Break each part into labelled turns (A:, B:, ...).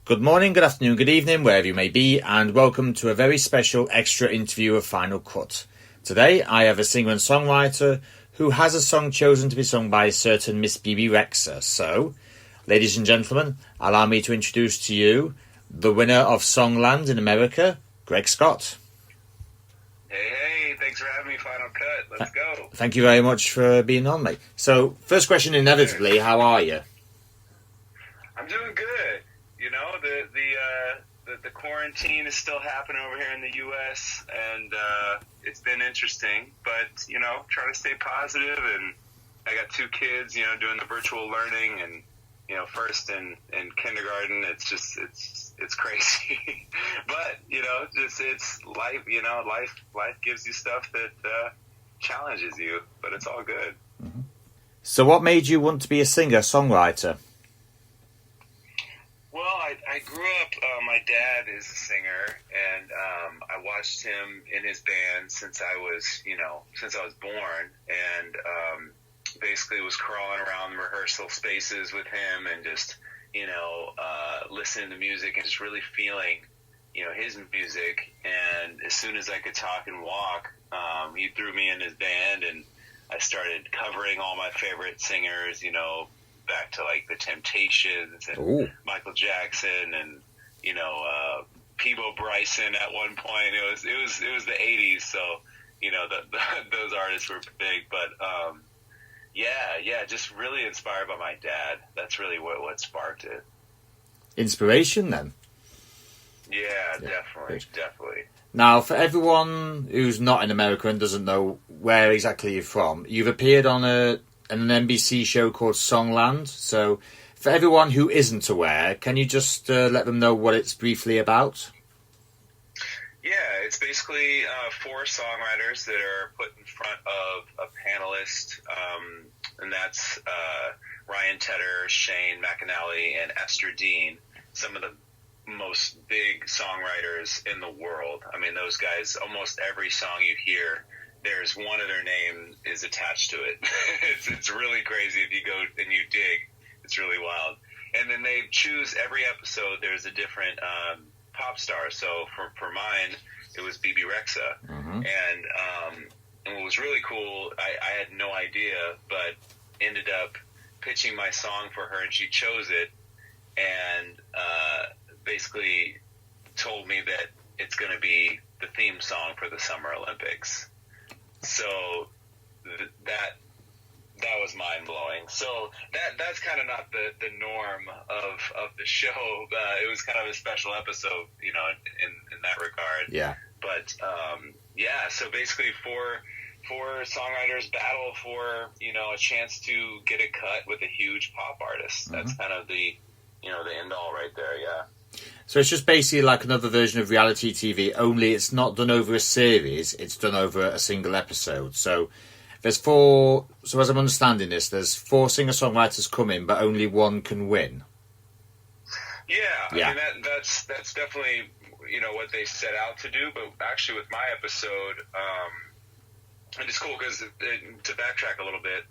A: Good morning, good afternoon, good evening, wherever you may be, and welcome to a very special extra interview of Final Cut. Today, I have a singer and songwriter who has a song chosen to be sung by a certain Miss Bebe Rexha. So, ladies and gentlemen, allow me to introduce to you the winner of Songland in America, Greg Scott.
B: Hey, thanks for having me, Final Cut. Let's go.
A: Thank you very much for being on, mate. So, first question inevitably, how are you?
B: I'm doing good. You know, the quarantine is still happening over here in the U.S., and it's been interesting, but, you know, trying to stay positive, and I got 2 kids, you know, doing the virtual learning, and, you know, first in kindergarten, it's crazy. But, you know, it's life, you know, life gives you stuff that challenges you, but it's all good.
A: Mm-hmm. So what made you want to be a singer-songwriter?
B: Well, I grew up, my dad is a singer, and I watched him in his band since I was born, and basically was crawling around the rehearsal spaces with him and just, you know, listening to music and just really feeling, you know, his music. And as soon as I could talk and walk, he threw me in his band, and I started covering all my favorite singers, you know, back to like the Temptations and
A: Ooh.
B: Michael Jackson and, you know, Peebo Bryson at one point. It was the 80s, so, you know, those artists were big. But yeah, just really inspired by my dad. That's really what sparked it.
A: Inspiration, then?
B: Yeah, definitely.
A: Now, for everyone who's not in America and doesn't know where exactly you're from, you've appeared on an NBC show called Songland. So, for everyone who isn't aware, can you just let them know what it's briefly about?
B: Yeah, it's basically 4 songwriters that are put in front of a panelist, and that's Ryan Tedder, Shane McAnally, and Esther Dean, some of the most big songwriters in the world. I mean, those guys, almost every song you hear, there's one of their name is attached to it. It's really crazy if you go and you dig. It's really wild. And then they choose every episode. There's a different pop star. So for mine, it was Bebe Rexha.
A: Mm-hmm.
B: And what was really cool, I had no idea, but ended up pitching my song for her, and she chose it, and basically told me that it's going to be the theme song for the Summer Olympics. So that was mind blowing. So that's kind of not the norm of the show. It was kind of a special episode, you know, in that regard.
A: Yeah.
B: But yeah, so basically four songwriters battle for, you know, a chance to get a cut with a huge pop artist. Mm-hmm. That's kind of the, you know, the end all right there. Yeah.
A: So it's just basically like another version of reality TV, only it's not done over a series, it's done over a single episode. So there's 4, so as I'm understanding this, there's 4 singer-songwriters coming, but only one can win.
B: Yeah. I mean, that's definitely, you know, what they set out to do, but actually with my episode, and it's cool because to backtrack a little bit,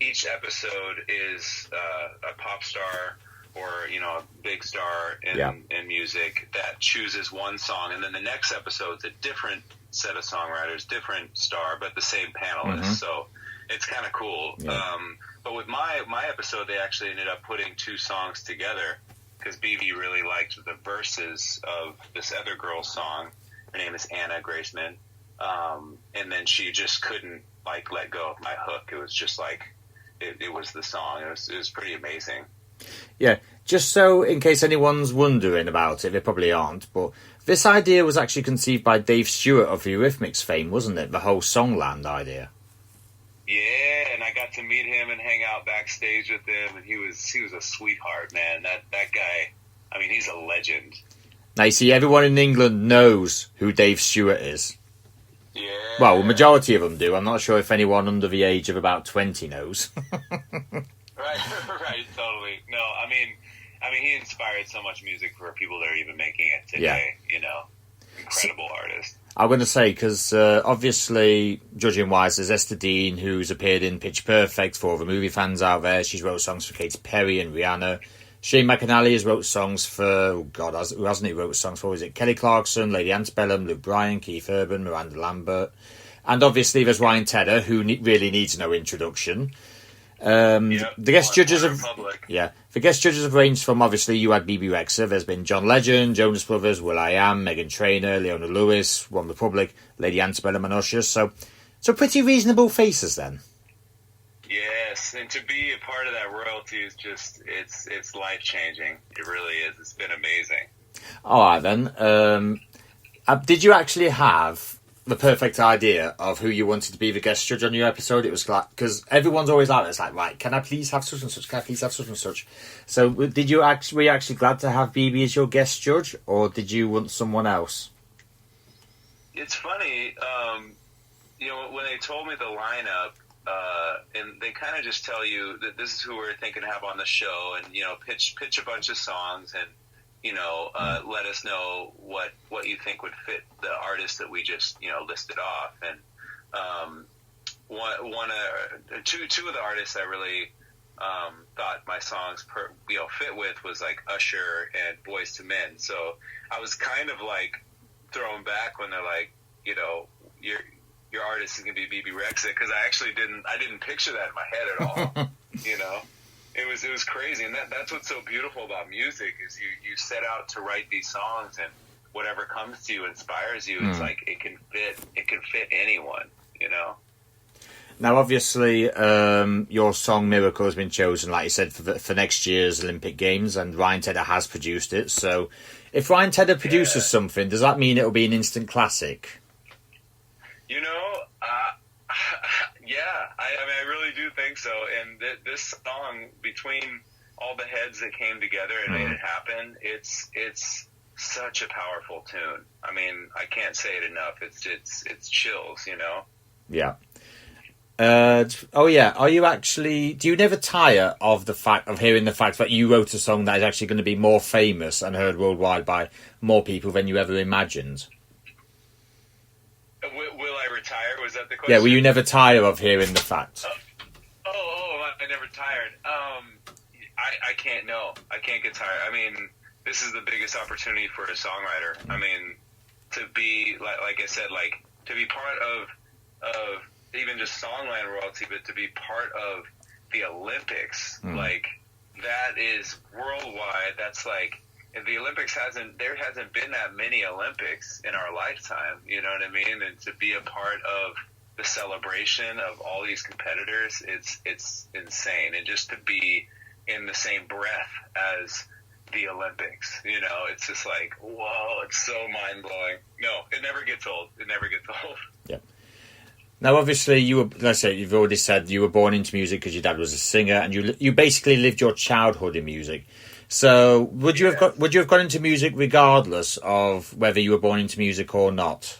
B: each episode is a pop star or, you know, a big star in music that chooses one song, and then the next episode's a different set of songwriters, different star, but the same panelists. Mm-hmm. So it's kind of cool. Yeah. But with my episode, they actually ended up putting 2 songs together because Bebe really liked the verses of this other girl's song. Her name is Anna Graceman. And then she just couldn't like let go of my hook. It was just like it was the song. It was pretty amazing.
A: Yeah, just so in case anyone's wondering about it, they probably aren't, but this idea was actually conceived by Dave Stewart of Eurythmics fame, wasn't it? The whole Songland idea.
B: Yeah, and I got to meet him and hang out backstage with him, and he was a sweetheart, man. That guy, I mean, he's a legend.
A: Now, you see, everyone in England knows who Dave Stewart is.
B: Yeah.
A: Well, the majority of them do. I'm not sure if anyone under the age of about 20 knows.
B: Right, totally. No, I mean, he inspired so much music for people that are even making it today. Yeah. You know, incredible artist.
A: I'm going to say, because obviously, judging wise, there's Esther Dean, who's appeared in Pitch Perfect for all the movie fans out there. She's wrote songs for Katy Perry and Rihanna. Shane McAnally has wrote songs for, oh God, who hasn't he wrote songs for? Was it Kelly Clarkson, Lady Antebellum, Luke Bryan, Keith Urban, Miranda Lambert? And obviously there's Ryan Tedder, who really needs no introduction. The guest judges have ranged from, obviously, you had Bebe Rexha, there's been John Legend, Jonas Brothers, will.i.am, Meghan Trainor, Leona Lewis, One Republic, Lady Antebellum and Usher. So pretty reasonable faces then.
B: Yes, and to be a part of that royalty is just, it's life-changing. It really is. It's been amazing.
A: All right, then. Did you actually have the perfect idea of who you wanted to be the guest judge on your episode? It was like, because everyone's always like, it's like, right, can I please have such and such? Can I please have such and such? So were you actually glad to have Bebe as your guest judge, or did you want someone else?
B: It's funny, when they told me the lineup, and they kind of just tell you that this is who we're thinking to have on the show, and pitch a bunch of songs, and let us know what you think would fit the artist that we just listed off. And two of the artists I really thought my songs fit with was like Usher and Boyz II Men. So I was kind of like thrown back when they're like, your artist is gonna be Bebe Rexha, because I didn't picture that in my head at all. It was crazy, and that's what's so beautiful about music is you set out to write these songs, and whatever comes to you inspires you. It's like it can fit anyone.
A: Now, obviously, your song "Miracle" has been chosen, like you said, for next year's Olympic Games, and Ryan Tedder has produced it. So, if Ryan Tedder produces something, does that mean it'll be an instant classic?
B: I really do think so. And this song, between all the heads that came together and made it happen, it's such a powerful tune. I mean, I can't say it enough. It's chills,
A: Yeah. Are you actually? Do you never tire of hearing the fact that you wrote a song that is actually going to be more famous and heard worldwide by more people than you ever imagined?
B: Will I retire? Was that the question?
A: Yeah, will you never tire of hearing the fact?
B: I never tired. I can't, no. I can't get tired. I mean, this is the biggest opportunity for a songwriter. I mean, to be, like I said, like, to be part of even just Songland royalty, but to be part of the Olympics, like, that is worldwide. That's like, if the Olympics there hasn't been that many Olympics in our lifetime, you know what I mean? And to be a part of the celebration of all these competitors, it's insane. And just to be in the same breath as the Olympics, it's just like, whoa, it's so mind-blowing. No, it never gets old. It never gets old.
A: Yeah. Now, obviously, you've already said you were born into music because your dad was a singer, and you basically lived your childhood in music. So, would you have gone into music regardless of whether you were born into music or not?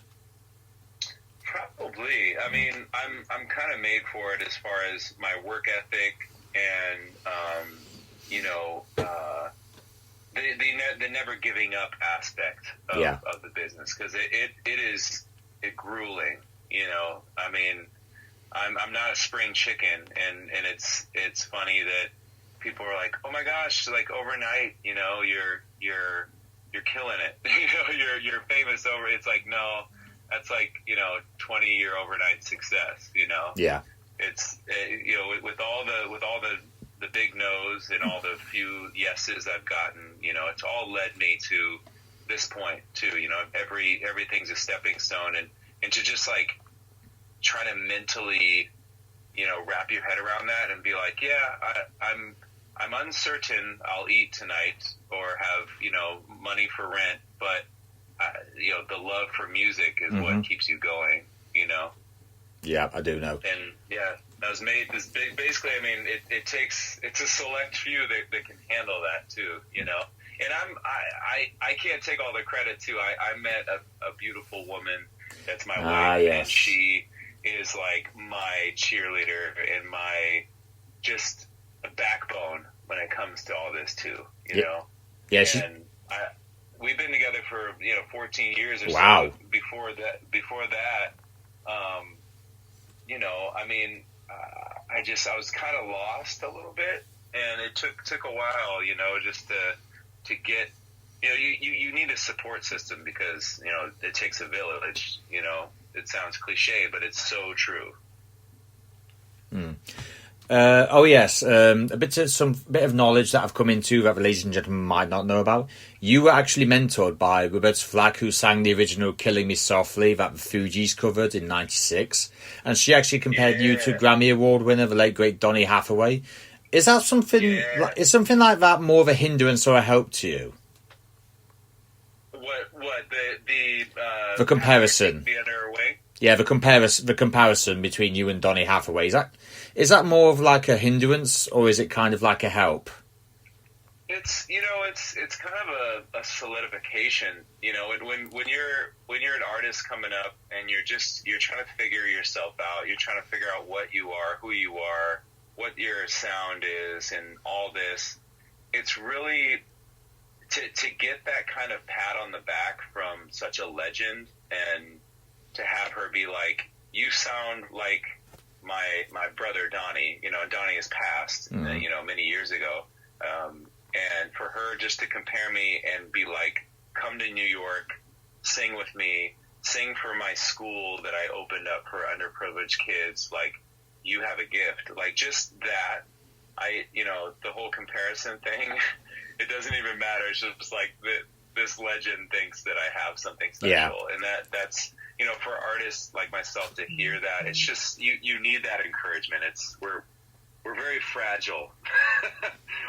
B: Probably. I mean, I'm kind of made for it as far as my work ethic and the never giving up aspect of the business, because it is grueling. I mean, I'm not a spring chicken, and it's funny that people are like, oh my gosh, like overnight, you're killing it. You're famous over. It's like, no, that's like, 20-year overnight success.
A: Yeah.
B: It's with all the big no's and all the few yeses I've gotten, it's all led me to this point too. Everything's a stepping stone, and to just like try to mentally, wrap your head around that and be like, yeah, I'm uncertain I'll eat tonight or have, money for rent, but, the love for music is what keeps you going,
A: Yeah, I do know.
B: And, yeah, I was made this big, basically, I mean, it's a select few that can handle that, too, And I can't take all the credit, too. I met a beautiful woman that's my wife,
A: yes.
B: and she is, like, my cheerleader and my just a backbone when it comes to all this too, you know?
A: Yeah.
B: And we've been together for, 14 years or
A: wow.
B: so. Before that, I mean, I was kind of lost a little bit, and it took a while, just to get. You need a support system because it takes a village. It sounds cliche, but it's so true.
A: Oh yes, a bit of knowledge that I've come into that the ladies and gentlemen might not know about. You were actually mentored by Roberta Flack, who sang the original "Killing Me Softly" that the Fugees covered in '96, and she actually compared you to Grammy Award winner, the late great Donny Hathaway. Is that something? Is something like that more of a hindrance or a help to you?
B: What
A: the comparison?
B: The other way?
A: Yeah, the comparison between you and Donny Hathaway, is that more of like a hindrance or is it kind of like a help?
B: It's it's kind of a solidification. When you're an artist coming up and you're trying to figure yourself out, you're trying to figure out what you are, who you are, what your sound is, and all this. It's really to get that kind of pat on the back from such a legend, and to have her be like, you sound like my brother Donnie, and Donnie has passed, many years ago. And for her just to compare me and be like, come to New York, sing with me, sing for my school that I opened up for underprivileged kids. Like, you have a gift. Like, just that, the whole comparison thing, it doesn't even matter. It's just like this legend thinks that I have something special. Yeah. And that's, for artists like myself to hear that, it's just, you need that encouragement. We're very fragile.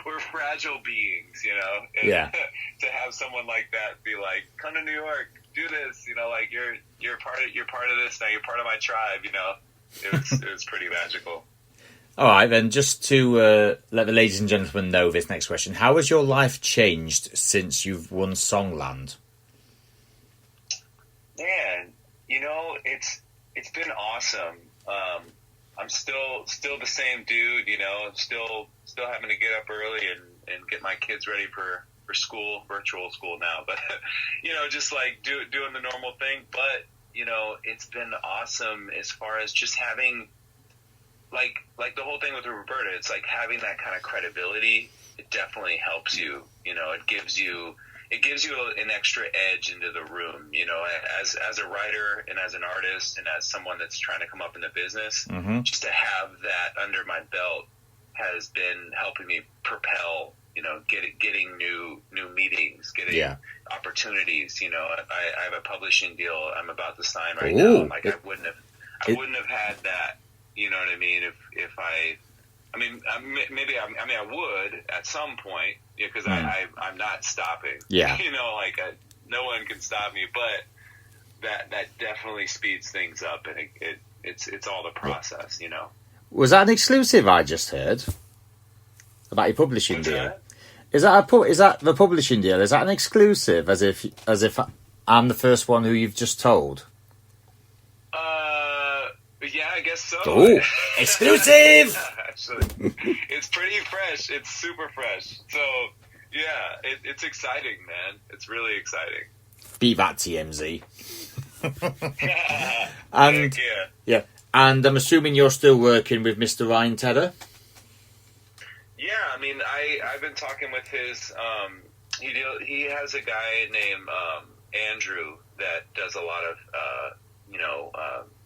B: We're fragile beings, And
A: yeah.
B: To have someone like that be like, come to New York, do this, like you're part of this now. You're part of my tribe, It was pretty magical.
A: All right, then, just to let the ladies and gentlemen know this next question: how has your life changed since you've won Songland?
B: Man, it's been awesome. I'm still the same dude, still having to get up early and get my kids ready for school, virtual school now, but just like doing the normal thing. But it's been awesome as far as just having like the whole thing with Roberta. It's like having that kind of credibility. It definitely helps you. It gives you an extra edge into the room, as a writer and as an artist and as someone that's trying to come up in the business.
A: Mm-hmm.
B: Just to have that under my belt has been helping me propel, getting new meetings, getting opportunities. I have a publishing deal I'm about to sign right now. Like, I wouldn't have had that, you know what I mean? If I would at some point, because I'm not stopping.
A: Yeah.
B: No one can stop me, but that definitely speeds things up, and it's all the process,
A: Was that an exclusive I just heard about your publishing
B: What's
A: deal?
B: That?
A: Is that the publishing deal? Is that an exclusive? As if I'm the first one who you've just told?
B: Yeah, I guess so.
A: Oh, exclusive!
B: Actually, it's pretty fresh. It's super fresh. So, yeah, it's exciting, man. It's really exciting.
A: Beat that, TMZ.
B: And
A: yeah, and I'm assuming you're still working with Mr. Ryan Tedder.
B: Yeah, I've been talking with his. He has a guy named Andrew that does a lot of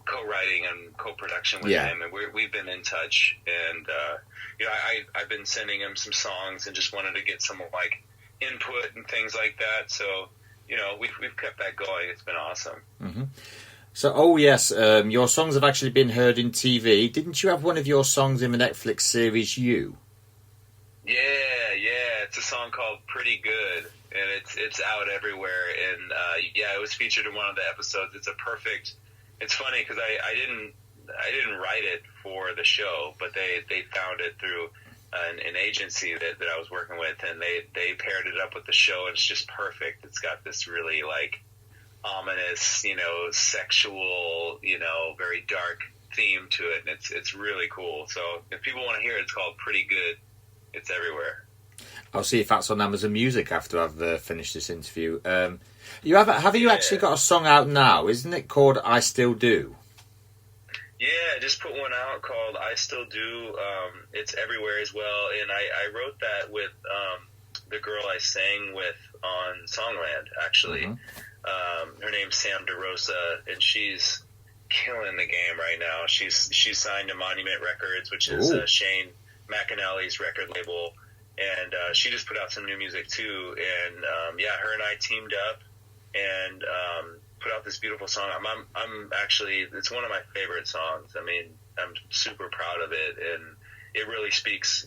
B: co-writing and co-production with him, and we've been in touch, and I've been sending him some songs and just wanted to get some like input and things like that. So we've kept that going. It's been awesome.
A: Mm-hmm. So, your songs have actually been heard in TV. Didn't you have one of your songs in the Netflix series You?
B: Yeah. It's a song called "Pretty Good," and it's out everywhere. And it was featured in one of the episodes. It's funny because I didn't write it for the show, but they found it through an agency that I was working with, and they paired it up with the show, and it's just perfect. It's got this really like ominous, sexual, very dark theme to it, and it's really cool. So if people want to hear it, it's called "Pretty Good." It's everywhere.
A: I'll see if that's on Amazon Music after I've finished this interview. Have you actually got a song out now? Isn't it called "I Still Do"?
B: Yeah, I just put one out called I Still Do. It's everywhere as well. And I wrote that with the girl I sang with on Songland, actually. Mm-hmm. Her name's Sam DeRosa, and she's killing the game right now. She's signed to Monument Records, which is Shane McAnally's record label. And she just put out some new music, too. And, her and I teamed up and put out this beautiful song. I'm actually, it's one of my favorite songs. I mean, I'm super proud of it, and it really speaks,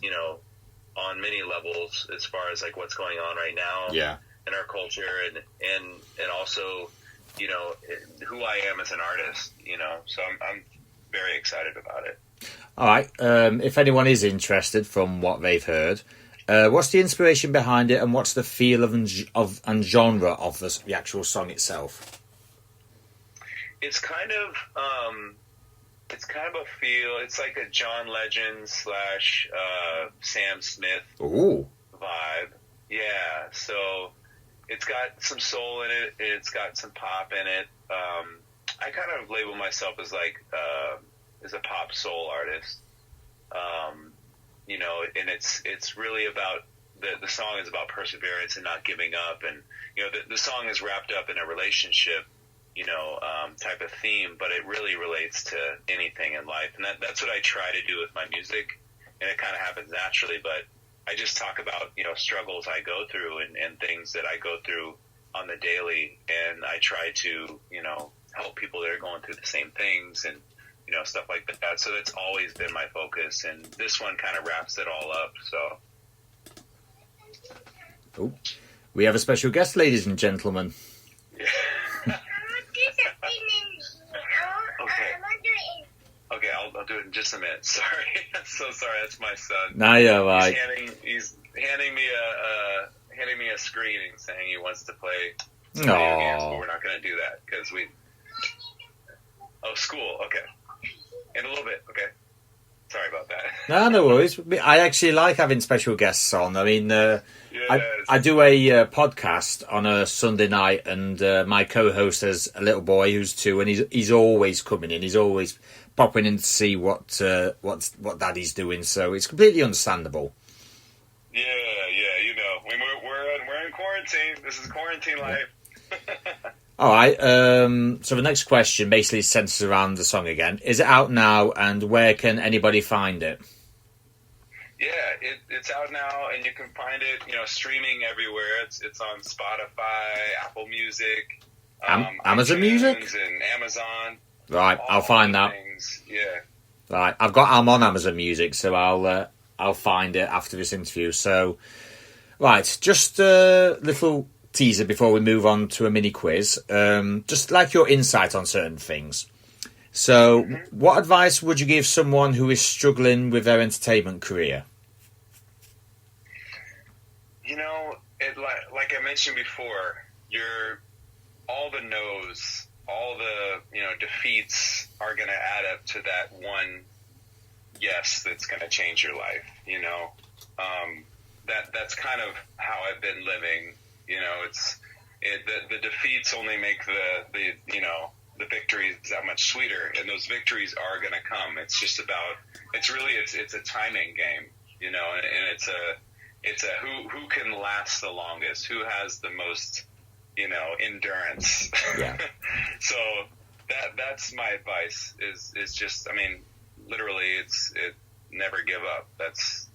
B: on many levels as far as like what's going on right now in our culture, and also, who I am as an artist, so I'm very excited about it.
A: All right. If anyone is interested from what they've heard, what's the inspiration behind it, and what's the feel and genre of the actual song itself?
B: It's kind of a feel. It's like a John Legend / Sam Smith vibe. Yeah, so it's got some soul in it. It's got some pop in it. I kind of label myself as as a pop soul artist. And it's really about the song is about perseverance and not giving up, and the song is wrapped up in a relationship type of theme, but it really relates to anything in life. And that's what I try to do with my music. And it kind of happens naturally, but I just talk about, struggles I go through and things that I go through on the daily. And I try to, help people that are going through the same things and, stuff like that. So that's always been my focus. And this one kind of wraps it all up. So.
A: Oh, we have a special guest, ladies and gentlemen.
B: Okay, I'll do it in just a minute. Sorry, I'm so sorry. That's my son.
A: No, you're right.
B: He's handing me a screen and saying he wants to play some video games, but we're not going to do that because we. Oh, school. Okay, in a little bit. Okay, sorry about that.
A: No worries. I actually like having special guests on. I mean, I do a podcast on a Sunday night, and my co-host has a little boy who's 2, and he's always coming in. He's always popping in to see what Daddy's doing. So it's completely understandable.
B: Yeah. We're in quarantine. This is quarantine life.
A: All right. So the next question basically centers around the song again. Is it out now, and where can anybody find it?
B: Yeah, it's out now, and you can find it, streaming everywhere. It's on Spotify, Apple Music,
A: Amazon Music,
B: and Amazon.
A: Right, I'll find that.
B: Things. Yeah.
A: Right, I'm on Amazon Music, so I'll find it after this interview. So, right, just a little teaser before we move on to a mini quiz. Just like your insight on certain things. So, what advice would you give someone who is struggling with their entertainment career?
B: Like I mentioned before, all the no's, all the defeats are going to add up to that one yes that's going to change your life. That's kind of how I've been living. The defeats only make the victories that much sweeter, and those victories are going to come. It's just about it's a timing game, and it's a who can last the longest, who has the most endurance.
A: Yeah.
B: So that's my advice is just, I mean, literally it never give up. That's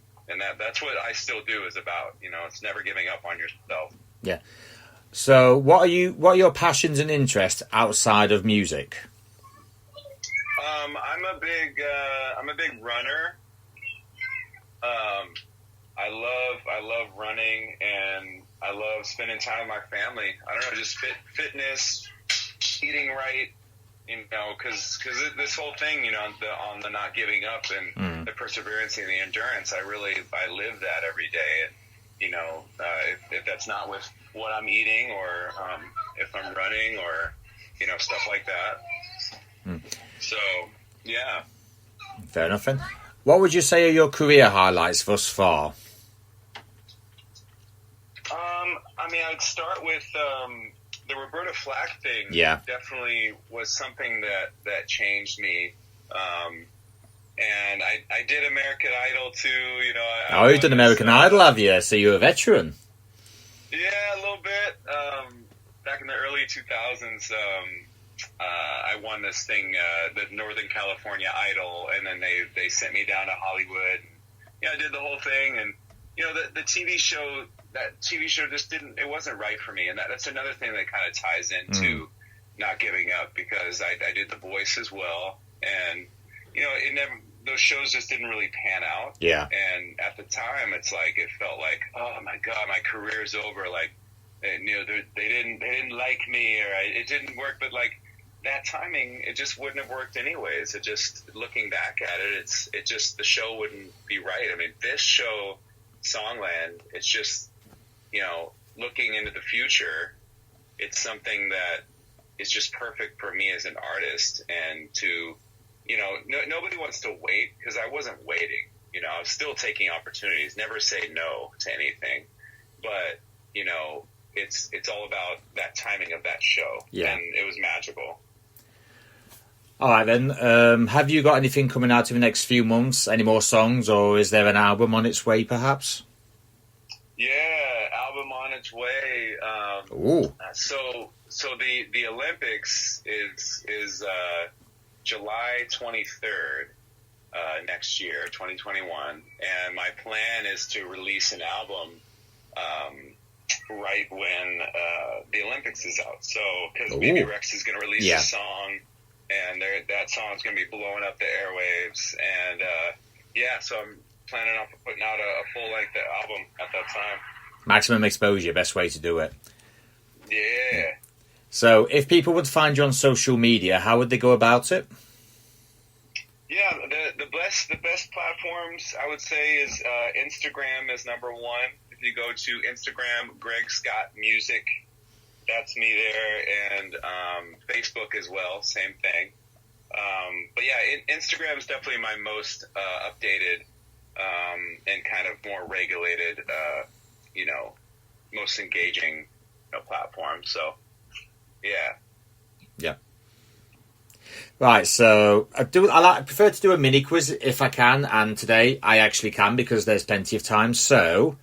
B: what I Still Do is about. It's never giving up on yourself.
A: Yeah. So what are your passions and interests outside of music?
B: I'm a big runner. I love running, and I love spending time with my family. I don't know, just fitness, eating right, because this whole thing, on the not giving up and the perseverance and the endurance, I live that every day. And, if that's not with what I'm eating, or if I'm running, or, stuff like that. So, yeah.
A: Fair enough, then. What would you say are your career highlights thus far?
B: I'd start with the Roberta Flack thing.
A: Yeah.
B: Definitely was something that changed me. And I did American Idol too. You know,
A: oh, you've done American Idol, have you? So you're a veteran.
B: Yeah, a little bit. Back in the early 2000s, I won this thing, the Northern California Idol, and then they sent me down to Hollywood. And, yeah, I did the whole thing, and you know, the TV show, that TV show just it wasn't right for me, and that's another thing that kind of ties into not giving up, because I did The Voice as well, and you know, those shows just didn't really pan out.
A: Yeah.
B: And at the time, it felt like, oh my God, my career's over. Like, you know, they didn't like me, or it didn't work. But like that timing, it just wouldn't have worked anyways. It just, looking back at it, it just, the show wouldn't be right. I mean, this show, Songland, it's just, you know, looking into the future, it's something that is just perfect for me as an artist, and to, you know, nobody wants to wait, because I wasn't waiting. You know, I was still taking opportunities. Never say no to anything. But, you know, it's all about that timing of that show.
A: Yeah.
B: And it was magical.
A: All right, then. Have you got anything coming out in the next few months? Any more songs, or is there an album on its way, perhaps?
B: Yeah, album on its way.
A: Ooh.
B: So the Olympics is July 23rd next year, 2021, and my plan is to release an album right when the Olympics is out. So, because Bebe Rexha is going to release a song, and that song's going to be blowing up the airwaves, and so I'm planning on putting out a full-length album at that time.
A: Maximum exposure, best way to do it.
B: Yeah.
A: So, if people would find you on social media, how would they go about it?
B: Yeah, the best platforms, I would say, is Instagram is number one. If you go to Instagram, Greg Scott Music, that's me there, and Facebook as well, same thing. But yeah, Instagram is definitely my most updated and kind of more regulated, you know, most engaging platform. So, yeah.
A: Yeah. Right, so I prefer to do a mini quiz if I can, and today I actually can because there's plenty of time. So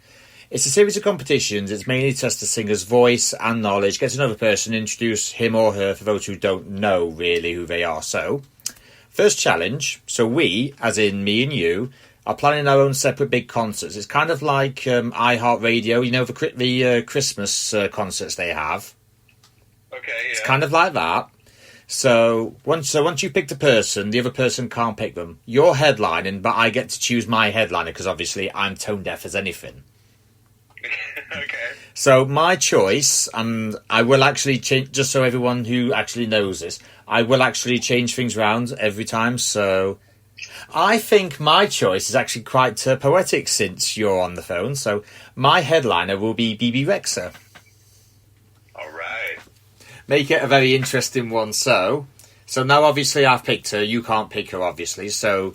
A: it's a series of competitions. It's mainly to test the singer's voice and knowledge, get to know the person, introduce him or her for those who don't know really who they are. So, first challenge. So we, as in me and you, are planning our own separate big concerts. It's kind of like iHeartRadio, you know, the Christmas concerts they have.
B: Okay, yeah.
A: It's kind of like that. So once you pick the person, the other person can't pick them. You're headlining, but I get to choose my headliner because obviously I'm tone deaf as anything.
B: Okay.
A: So my choice, and I will actually change, just so everyone who actually knows this, I will actually change things around every time. So I think my choice is actually quite poetic since you're on the phone. So my headliner will be Bebe Rexha.
B: All right.
A: Make it a very interesting one. So now obviously I've picked her. You can't pick her, obviously. So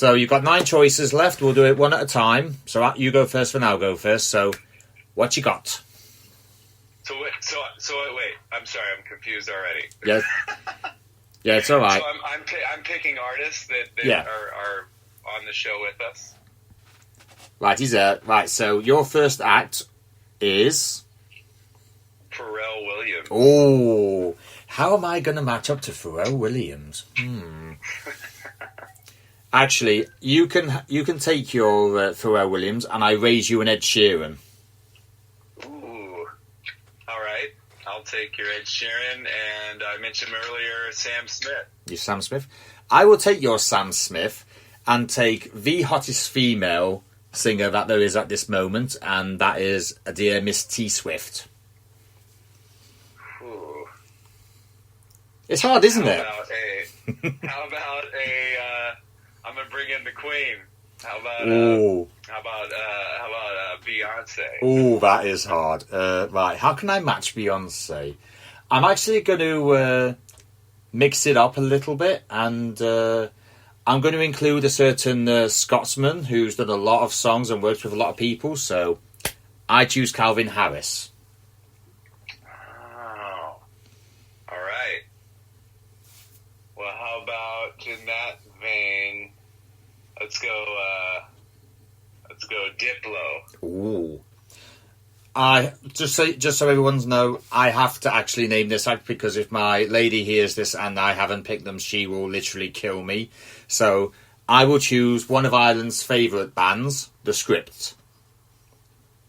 A: you've got 9 choices left. We'll do it one at a time. So you go first, and I'll go first. So what you got?
B: So wait. I'm sorry. I'm confused already.
A: Yeah. Yeah, it's all right.
B: So I'm picking artists that are on the show with us.
A: Right, he's there. Right, so your first act is
B: Pharrell Williams.
A: Oh, how am I going to match up to Pharrell Williams? Actually, you can take your Pharrell Williams, and I raise you an Ed Sheeran.
B: Ooh, all right. I'll take your Ed Sheeran, and I mentioned earlier Sam Smith.
A: Your Sam Smith. I will take your Sam Smith and take the hottest female singer that there is at this moment, and that is a dear Miss T Swift.
B: Ooh.
A: It's hard, isn't it?
B: How about I'm gonna bring in the Queen. How about Beyonce?
A: Oh, that is hard. Right, how can I match Beyonce? I'm actually going to mix it up a little bit, and I'm going to include a certain Scotsman who's done a lot of songs and worked with a lot of people. So I choose Calvin Harris.
B: Oh, all right. Well, how about in that Let's go. Let's go Diplo.
A: Ooh. I just so everyone's know, I have to actually name this act because if my lady hears this and I haven't picked them, she will literally kill me. So I will choose one of Ireland's favourite bands, The Script.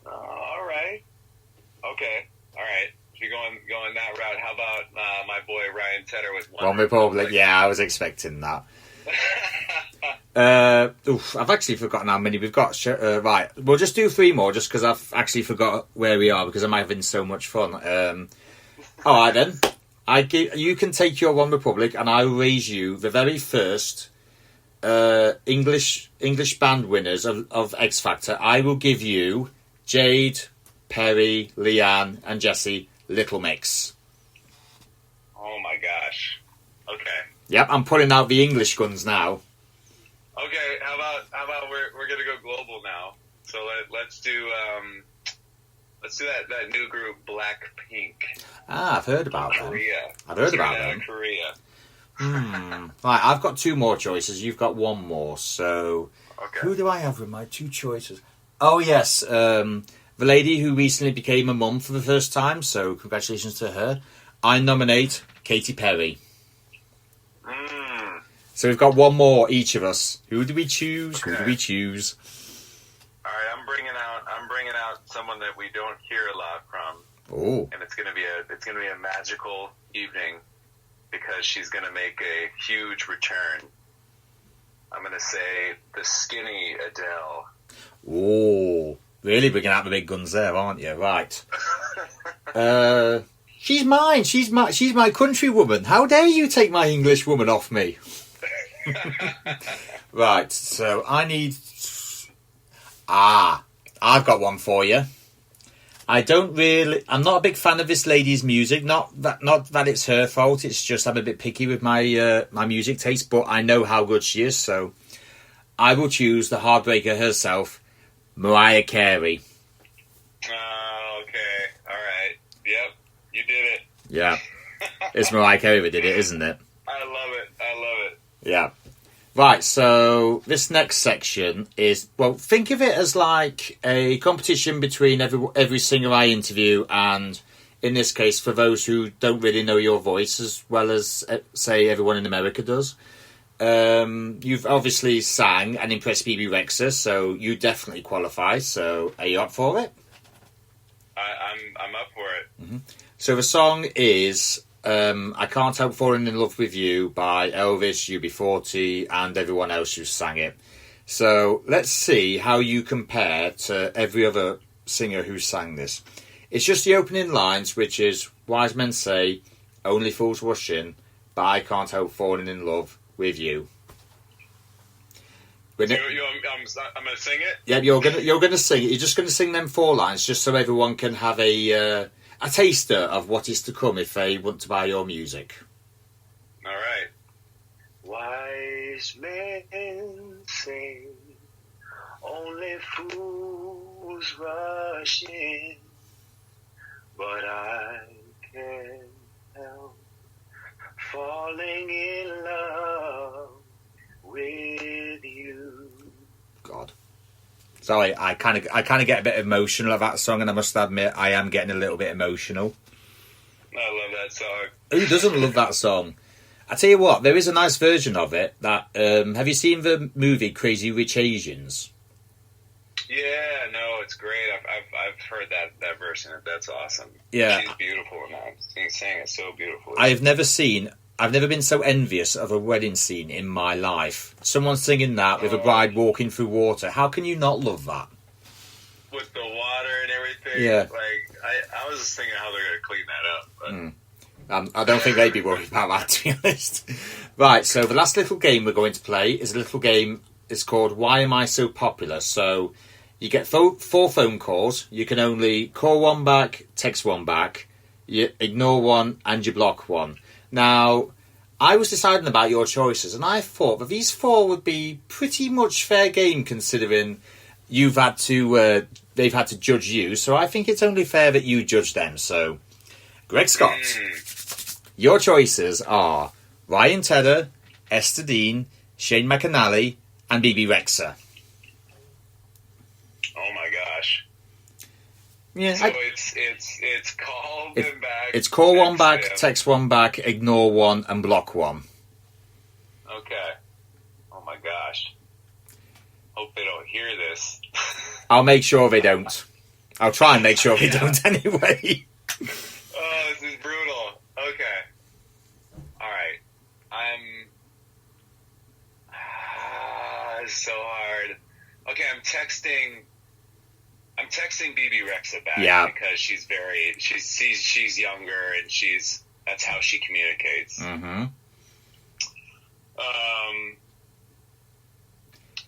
B: All right. Okay. All right. If you're going that route, how about my boy Ryan Tedder with
A: One Republic? Yeah, I was expecting that. I've actually forgotten how many we've got. Right, we'll just do 3 more just because I've actually forgot where we are because I'm having so much fun. All right then, you can take your One Republic and I will raise you the very first English band winners of X Factor. I will give you Jade, Perry, Leanne, and Jessie. Little Mix.
B: Oh my gosh. Okay.
A: Yep, I'm pulling out the English guns now.
B: Okay, how about we're gonna go global now. So let's do that new group Blackpink.
A: Ah, I've heard about them.
B: Korea.
A: I've heard about them.
B: Korea.
A: Right, I've got 2 more choices. You've got 1 more. So,
B: okay.
A: Who do I have with my 2 choices? Oh yes, the lady who recently became a mum for the first time. So congratulations to her. I nominate Katy Perry. So we've got 1 more each of us. Who do we choose?
B: Okay.
A: Who do we choose?
B: All right, I'm bringing out someone that we don't hear a lot from.
A: Oh.
B: And it's gonna be a magical evening because she's gonna make a huge return. I'm gonna say the skinny Adele.
A: Oh, really bringing out the big guns there, aren't you? Right. She's mine. She's my countrywoman. How dare you take my English woman off me? Right, so I need... I've got one for you. I'm not a big fan of this lady's music. Not that it's her fault. It's just I'm a bit picky with my my music taste, but I know how good she is, so I will choose the heartbreaker herself, Mariah Carey.
B: Okay, all right. Yep, you did it.
A: Yeah, it's Mariah Carey that did it, isn't it?
B: I love it.
A: Yeah. Right, so this next section is, well, think of it as like a competition between every singer I interview and, in this case, for those who don't really know your voice as well as, say, everyone in America does. You've obviously sang and impressed Bebe Rexha, so you definitely qualify, so are you up for it?
B: I'm up for it.
A: Mm-hmm. So the song is... I Can't Help Falling in Love With You by Elvis, UB40 and everyone else who sang it. So let's see how you compare to every other singer who sang this. It's just the opening lines, which is Wise Men Say, Only Fools Rush In, but I Can't Help Falling in Love With You.
B: I'm going to sing it?
A: Yeah, you're gonna sing it. You're just going to sing them 4 lines just so everyone can have a taster of what is to come if they want to buy your music.
B: All right. Wise men say only fools rush in, but I can't help falling in love with you.
A: God. Sorry, I kind of get a bit emotional at that song, and I must admit I am getting a little bit emotional.
B: I love that song.
A: Who doesn't love that song? I tell you what, there is a nice version of it. That have you seen the movie Crazy Rich Asians?
B: Yeah, no, it's great. I've heard that version. That's awesome.
A: Yeah,
B: she's beautiful, man. She's saying it so beautifully.
A: I've never been so envious of a wedding scene in my life. Someone singing that with a bride walking through water. How can you not love that?
B: With the water and everything.
A: Yeah.
B: Like, I was just thinking how they're going to clean that up. But...
A: I don't think they'd be worried about that, to be honest. Right, so the last little game we're going to play is a little game. It's called Why Am I So Popular? So you get 4 phone calls. You can only call 1 back, text 1 back. You ignore 1 and you block 1. Now, I was deciding about your choices, and I thought that these 4 would be pretty much fair game, considering they've had to judge you. So I think it's only fair that you judge them. So, Greg Scott, your choices are Ryan Tedder, Esther Dean, Shane McAnally, and Bebe Rexha.
B: Oh my gosh.
A: Yeah.
B: So it's call them back.
A: It's call one back,
B: them.
A: text one back, ignore one, and block one.
B: Okay. Oh my gosh. Hope they don't hear this.
A: I'll make sure they don't. I'll try and make sure they don't anyway.
B: Oh, this is brutal. Okay. All right. It's so hard. Okay, I'm texting Bebe Rexha back because she's younger and that's how she communicates.
A: Mm-hmm.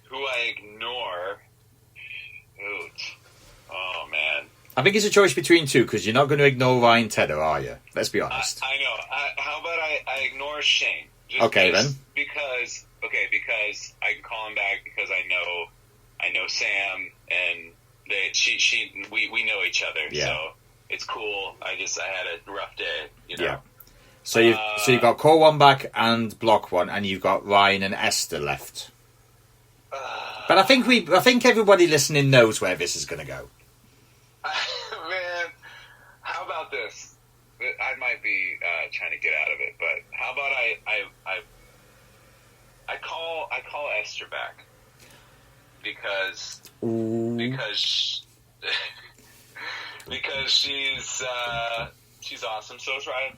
B: Who I ignore? Oh man.
A: I think it's a choice between two because you're not going to ignore Ryan Tedder, are you? Let's be honest.
B: I know. How about I ignore Shane?
A: Then.
B: Because I can call him back because I know Sam and we know each other.
A: Yeah.
B: So it's cool. I had a rough day, you know.
A: Yeah. So you've got call one back and block one, and you've got Ryan and Esther left. But I think everybody listening knows where this is going to go.
B: Man, how about this? I might be trying to get out of it, but how about I call Esther back because she's awesome. So is Ryan.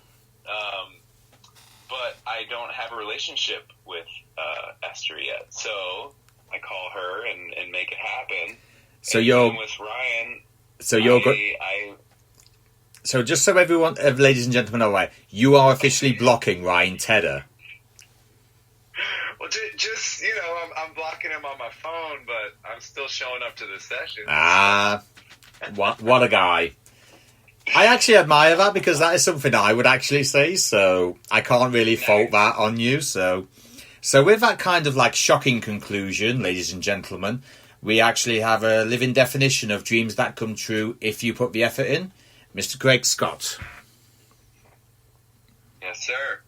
B: But I don't have a relationship with Esther yet, so I call her and make it happen.
A: So
B: and
A: you're
B: with Ryan.
A: So you're good. So just so everyone, ladies and gentlemen, are aware, you are officially blocking Ryan Tedder.
B: Well, just I'm blocking him on my phone, but I'm still showing up to the session.
A: What a guy! I actually admire that because that is something I would actually say. So I can't really fault that on you. So with that kind of like shocking conclusion, ladies and gentlemen, we actually have a living definition of dreams that come true if you put the effort in. Mr. Greg Scott.
B: Yes, sir.